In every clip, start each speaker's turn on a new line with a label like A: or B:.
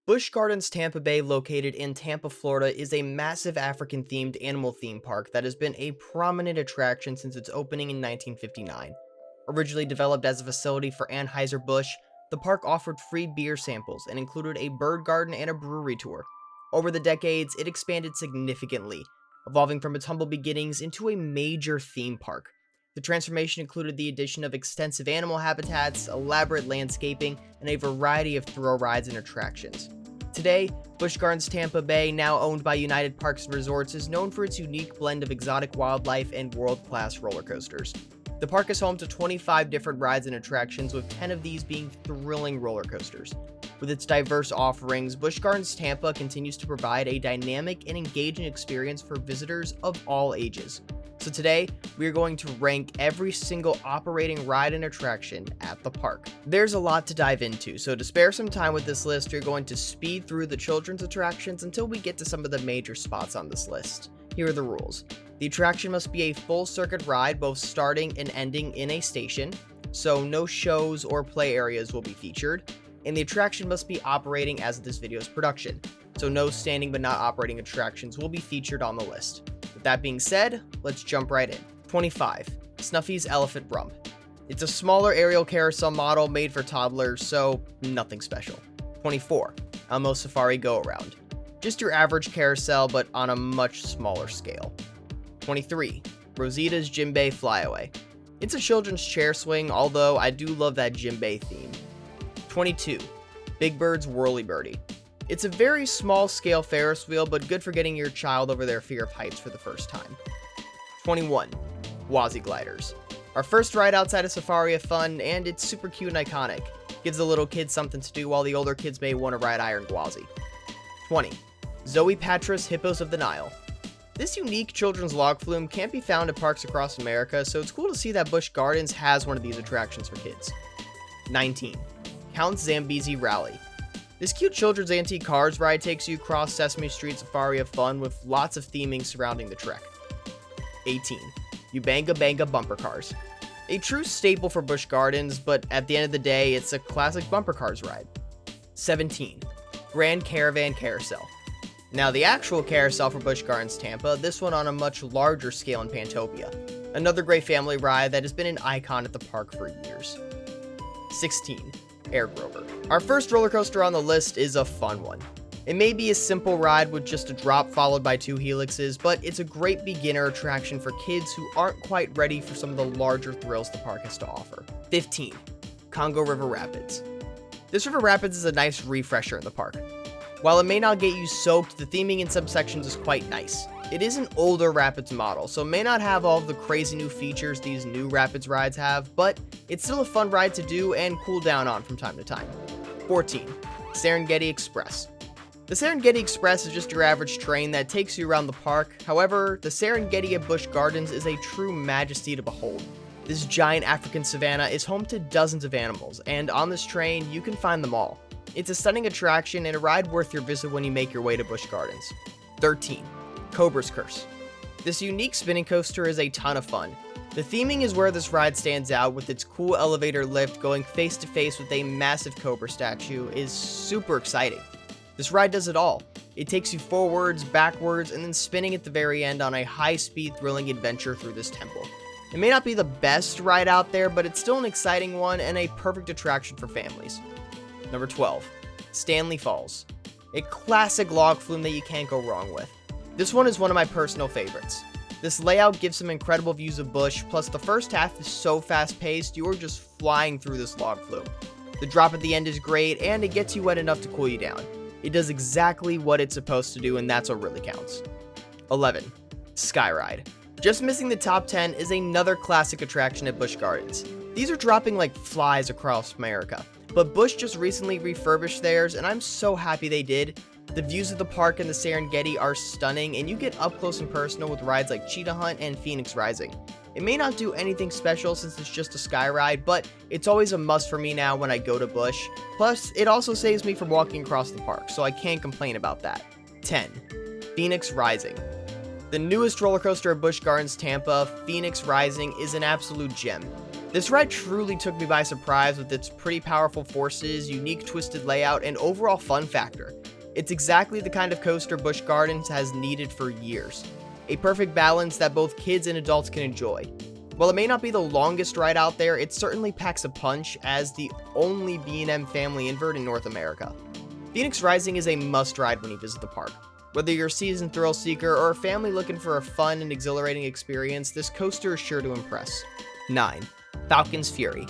A: Busch Gardens Tampa Bay, located in Tampa, Florida, is a massive African-themed animal theme park that has been a prominent attraction since its opening in 1959. Originally developed as a facility for Anheuser-Busch, the park offered free beer samples and included a bird garden and a brewery tour. Over the decades, it expanded significantly, evolving from its humble beginnings into a major theme park. The transformation included the addition of extensive animal habitats, elaborate landscaping, and a variety of thrill rides and attractions. Today, Busch Gardens Tampa Bay, now owned by United Parks & Resorts, is known for its unique blend of exotic wildlife and world-class roller coasters. The park is home to 25 different rides and attractions, with 10 of these being thrilling roller coasters. With its diverse offerings, Busch Gardens Tampa continues to provide a dynamic and engaging experience for visitors of all ages. So today, we are going to rank every single operating ride and attraction at the park. There's a lot to dive into, so to spare some time with this list, we're going to speed through the children's attractions until we get to some of the major spots on this list. Here are the rules. The attraction must be a full circuit ride, both starting and ending in a station, so no shows or play areas will be featured, and the attraction must be operating as this video's production, so no standing but not operating attractions will be featured on the list. With that being said, let's jump right in. 25. Snuffys Elephant Rup. It's a smaller aerial carousel model made for toddlers, so nothing special. 24. Elmo Safari Go Around. Just your average carousel, but on a much smaller scale. 23. Rosita's Jimbei Flyaway. It's a children's chair swing, although I do love that Jimbei theme. 22. BirdsWhirly Birdie. It's a very small scale Ferris wheel, but good for getting your child over their fear of heights for the first time. 21. Gwazi Gliders. Our first ride outside of Safari of Fun, and it's super cute and iconic. Gives the little kids something to do while the older kids may want to ride IronGuazi. 20. Zoe Patra's Hippos of the Nile. This unique children's log flume can't be found at parks across America, so it's cool to see that Busch Gardens has one of these attractions for kids. 19. Count Zambi Rally. This cute children's antique cars ride takes you across Sesame Street Safari of Fun with lots of theming surrounding the trek. 18. Ubanga Banga Bumper Cars. A true staple for Busch Gardens, but at the end of the day, it's a classic bumper cars ride. 17. Grand Caravan Carousel. Now the actual carousel for Busch Gardens Tampa, this one on a much larger scale in Pantopia. Another great family ride that has been an icon at the park for years. 16. Air Grover. Our first roller coaster on the list is a fun one. It may be a simple ride with just a drop followed by 2 helixes, but it's a great beginner attraction for kids who aren't quite ready for some of the larger thrills the park has to offer. 15. Congo River Rapids. This river rapids is a nice refresher in the park. While it may not get you soaked, the theming in some sections is quite nice. It is an older rapids model, so it may not have all of the crazy new features these new rapids rides have, but it's still a fun ride to do and cool down on from time to time. 14. Serengeti Express. The Serengeti Express is just your average train that takes you around the park. However, the Serengeti at Busch Gardens is a true majesty to behold. This giant African savanna is home to dozens of animals, and on this train, you can find them all. It's a stunning attraction and a ride worth your visit when you make your way to Busch Gardens. 13. Cobras Curse. This unique spinning coaster is a ton of fun. The theming is where this ride stands out, with its cool elevator lift going face to face with a massive cobra statue is super exciting. This ride does it all. It takes you forwards, backwards, and then spinning at the very end on a high-speed, thrilling adventure through this temple. It may not be the best ride out there, but it's still an exciting one and a perfect attraction for families. Number 12. Stanley Falls. A classic log flume that you can't go wrong with. This one is one of my personal favorites. This layout gives some incredible views of Busch, plus the first half is so fast-paced, you are just flying through this log flume. The drop at the end is great, and it gets you wet enough to cool you down. It does exactly what it's supposed to do, and that's what really counts. 11. Skyride. Just missing the top 10 is another classic attraction at Busch Gardens. These are dropping like flies across America, but Busch just recently refurbished theirs, and I'm so happy they did. The views of the park and the Serengeti are stunning, and you get up close and personal with rides like Cheetah Hunt and Phoenix Rising. It may not do anything special since it's just a sky ride, but it's always a must for me now when I go to Busch. Plus, it also saves me from walking across the park, so I can't complain about that. 10. Phoenix Rising. The newest roller coaster at Busch Gardens Tampa, Phoenix Rising, is an absolute gem. This ride truly took me by surprise with its pretty powerful forces, unique twisted layout, and overall fun factor. It's exactly the kind of coaster Busch Gardens has needed for years. A perfect balance that both kids and adults can enjoy. While it may not be the longest ride out there, it certainly packs a punch as the only B&M family invert in North America. Phoenix Rising is a must-ride when you visit the park. Whether you're a seasoned thrill seeker or a family looking for a fun and exhilarating experience, this coaster is sure to impress. 9. Falcons Fury.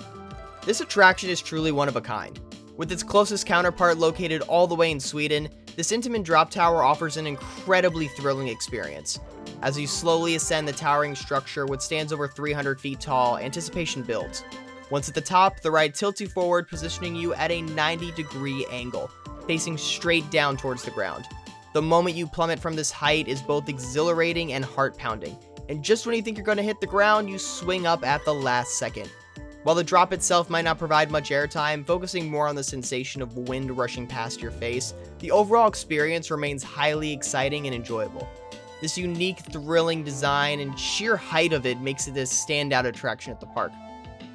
A: This attraction is truly one of a kind. With its closest counterpart located all the way in Sweden, this intimate drop tower offers an incredibly thrilling experience. As you slowly ascend the towering structure, which stands over 300 feet tall, anticipation builds. Once at the top, the ride tilts you forward, positioning you at a 90-degree angle, facing straight down towards the ground. The moment you plummet from this height is both exhilarating and heart-pounding, and just when you think you're going to hit the ground, you swing up at the last second. While the drop itself might not provide much airtime, focusing more on the sensation of wind rushing past your face, the overall experience remains highly exciting and enjoyable. This unique, thrilling design and sheer height of it makes it a standout attraction at the park.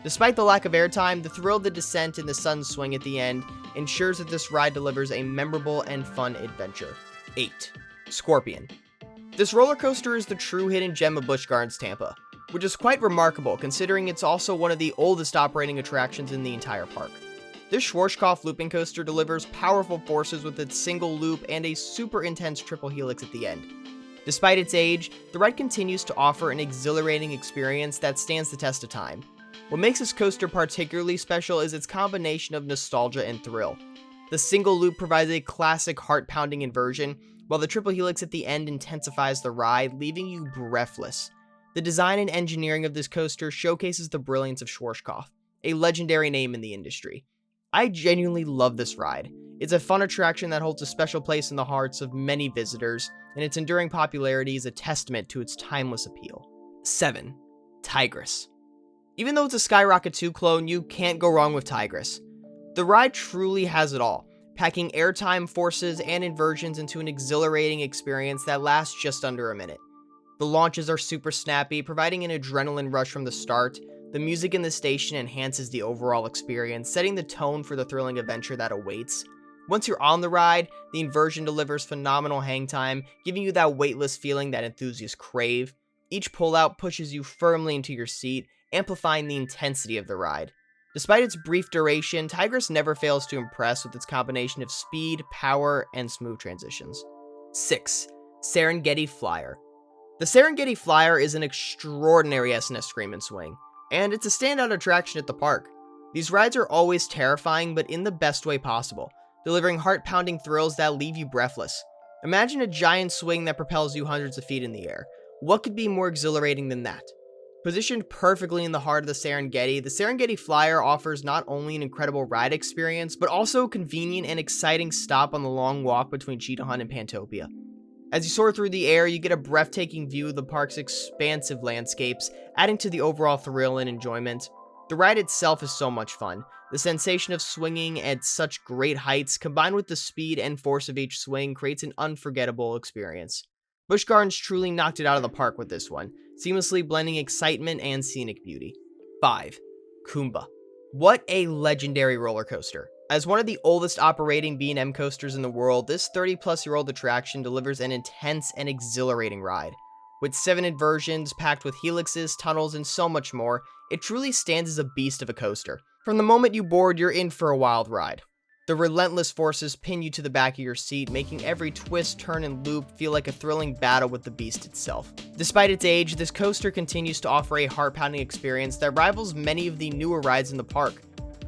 A: Despite the lack of airtime, the thrill of the descent and the sun swing at the end ensures that this ride delivers a memorable and fun adventure. 8. Scorpion. This roller coaster is the true hidden gem of Busch Gardens Tampa, which is quite remarkable considering it's also one of the oldest operating attractions in the entire park. This Schwarzkopf looping coaster delivers powerful forces with its single loop and a super intense triple helix at the end. Despite its age, the ride continues to offer an exhilarating experience that stands the test of time. What makes this coaster particularly special is its combination of nostalgia and thrill. The single loop provides a classic heart-pounding inversion, while the triple helix at the end intensifies the ride, leaving you breathless. The design and engineering of this coaster showcases the brilliance of Schwarzkopf, a legendary name in the industry. I genuinely love this ride. It's a fun attraction that holds a special place in the hearts of many visitors, and its enduring popularity is a testament to its timeless appeal. 7. Tigress. Even though it's a Skyrocket 2 clone, you can't go wrong with Tigress. The ride truly has it all, packing airtime, forces, and inversions into an exhilarating experience that lasts just under a minute. The launches are super snappy, providing an adrenaline rush from the start. The music in the station enhances the overall experience, setting the tone for the thrilling adventure that awaits. Once you're on the ride, the inversion delivers phenomenal hang time, giving you that weightless feeling that enthusiasts crave. Each pullout pushes you firmly into your seat, amplifying the intensity of the ride. Despite its brief duration, Tigress never fails to impress with its combination of speed, power, and smooth transitions. 6. Serengeti Flyer. The Serengeti Flyer is an extraordinary SNS scream and swing, and it's a standout attraction at the park. These rides are always terrifying, but in the best way possible, delivering heart-pounding thrills that leave you breathless. Imagine a giant swing that propels you hundreds of feet in the air. What could be more exhilarating than that? Positioned perfectly in the heart of the Serengeti Flyer offers not only an incredible ride experience, but also a convenient and exciting stop on the long walk between Cheetah Hunt and Pantopia. As you soar through the air, you get a breathtaking view of the park's expansive landscapes, adding to the overall thrill and enjoyment. The ride itself is so much fun. The sensation of swinging at such great heights, combined with the speed and force of each swing, creates an unforgettable experience. Busch Gardens truly knocked it out of the park with this one, seamlessly blending excitement and scenic beauty. 5. Kumba. What a legendary roller coaster. As one of the oldest operating B&M coasters in the world, this 30-plus-year-old attraction delivers an intense and exhilarating ride. With 7 inversions packed with helixes, tunnels, and so much more, it truly stands as a beast of a coaster. From the moment you board, you're in for a wild ride. The relentless forces pin you to the back of your seat, making every twist, turn, and loop feel like a thrilling battle with the beast itself. Despite its age, this coaster continues to offer a heart-pounding experience that rivals many of the newer rides in the park.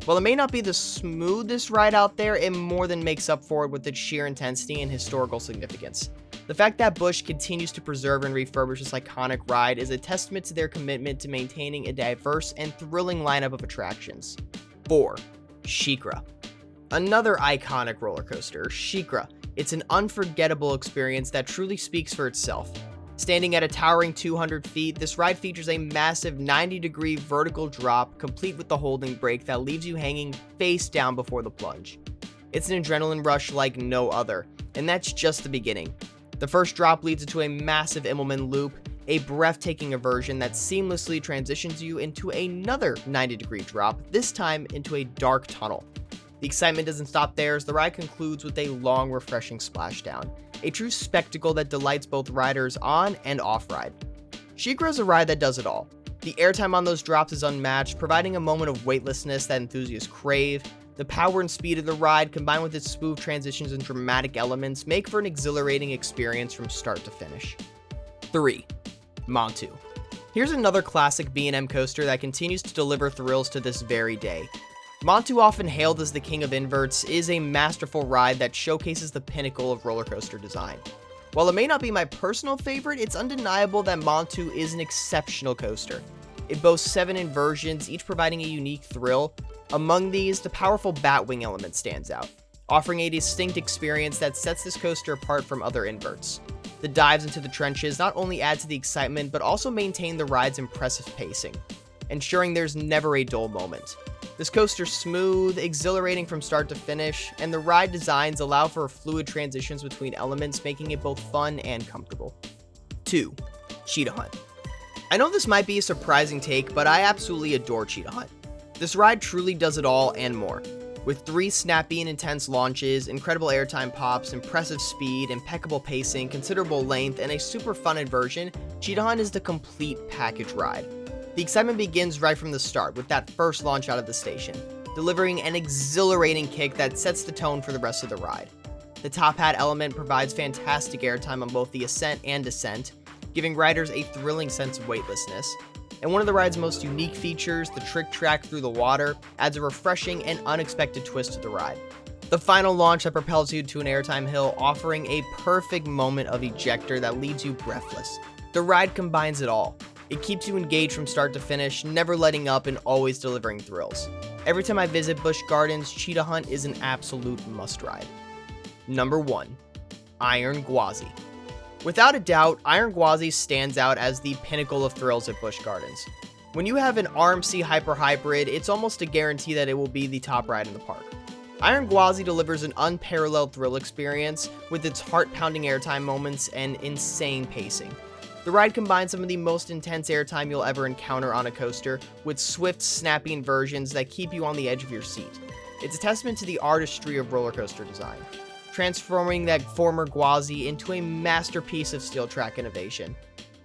A: While it may not be the smoothest ride out there, it more than makes up for it with its sheer intensity and historical significance. The fact that Busch continues to preserve and refurbish this iconic ride is a testament to their commitment to maintaining a diverse and thrilling lineup of attractions. 4. Shikra. Another iconic roller coaster, Shikra. It's an unforgettable experience that truly speaks for itself. Standing at a towering 200 feet, this ride features a massive 90-degree vertical drop, complete with the holding brake that leaves you hanging face down before the plunge. It's an adrenaline rush like no other, and that's just the beginning. The first drop leads into a massive Immelman loop, a breathtaking inversion that seamlessly transitions you into another 90-degree drop, this time into a dark tunnel. The excitement doesn't stop there as the ride concludes with a long, refreshing splashdown, a true spectacle that delights both riders on and off-ride. Shikra is a ride that does it all. The airtime on those drops is unmatched, providing a moment of weightlessness that enthusiasts crave. The power and speed of the ride, combined with its smooth transitions and dramatic elements, make for an exhilarating experience from start to finish. 3. Montu. Here's another classic B&M coaster that continues to deliver thrills to this very day. Montu, often hailed as the king of inverts, is a masterful ride that showcases the pinnacle of roller coaster design. While it may not be my personal favorite, it's undeniable that Montu is an exceptional coaster. It boasts 7 inversions, each providing a unique thrill. Among these, the powerful Batwing element stands out, offering a distinct experience that sets this coaster apart from other inverts. The dives into the trenches not only add to the excitement, but also maintain the ride's impressive pacing, ensuring there's never a dull moment. This coaster's smooth, exhilarating from start to finish, and the ride designs allow for fluid transitions between elements, making it both fun and comfortable. 2. Cheetah Hunt. I know this might be a surprising take, but I absolutely adore Cheetah Hunt. This ride truly does it all and more. With 3 snappy and intense launches, incredible airtime pops, impressive speed, impeccable pacing, considerable length, and a super fun inversion, Cheetah Hunt is the complete package ride. The excitement begins right from the start with that first launch out of the station, delivering an exhilarating kick that sets the tone for the rest of the ride. The top hat element provides fantastic airtime on both the ascent and descent, giving riders a thrilling sense of weightlessness. And one of the ride's most unique features, the trick track through the water, adds a refreshing and unexpected twist to the ride. The final launch that propels you to an airtime hill, offering a perfect moment of ejector that leaves you breathless. The ride combines it all. It keeps you engaged from start to finish, never letting up and always delivering thrills. Every time I visit Busch Gardens, Cheetah Hunt is an absolute must-ride. Number 1. IronGuazi. Without a doubt, IronGuazi stands out as the pinnacle of thrills at Busch Gardens. When you have an RMC Hyper Hybrid, it's almost a guarantee that it will be the top ride in the park. IronGuazi delivers an unparalleled thrill experience with its heart-pounding airtime moments and insane pacing. The ride combines some of the most intense airtime you'll ever encounter on a coaster, with swift, snappy inversions that keep you on the edge of your seat. It's a testament to the artistry of roller coaster design, transforming that former Gwazi into a masterpiece of steel track innovation.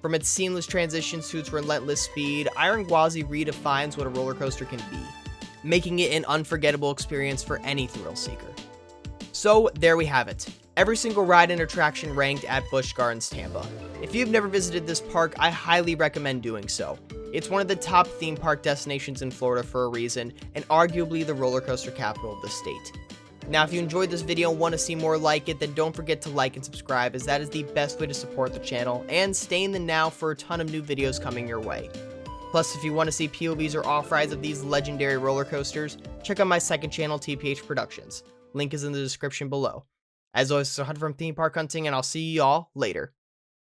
A: From its seamless transitions to its relentless speed, IronGuazi redefines what a roller coaster can be, making it an unforgettable experience for any thrill seeker. So there we have it. Every single ride and attraction ranked at Busch Gardens Tampa. If you've never visited this park, I highly recommend doing so. It's one of the top theme park destinations in Florida for a reason, and arguably the roller coaster capital of the state. Now, if you enjoyed this video and want to see more like it, then don't forget to like and subscribe, as that is the best way to support the channel, and stay in the now for a ton of new videos coming your way. Plus, if you want to see POVs or off-rides of these legendary roller coasters, check out my second channel, TPH Productions. Link is in the description below. As always, it's a Hunter from Theme Park Hunting, and I'll see y'all later.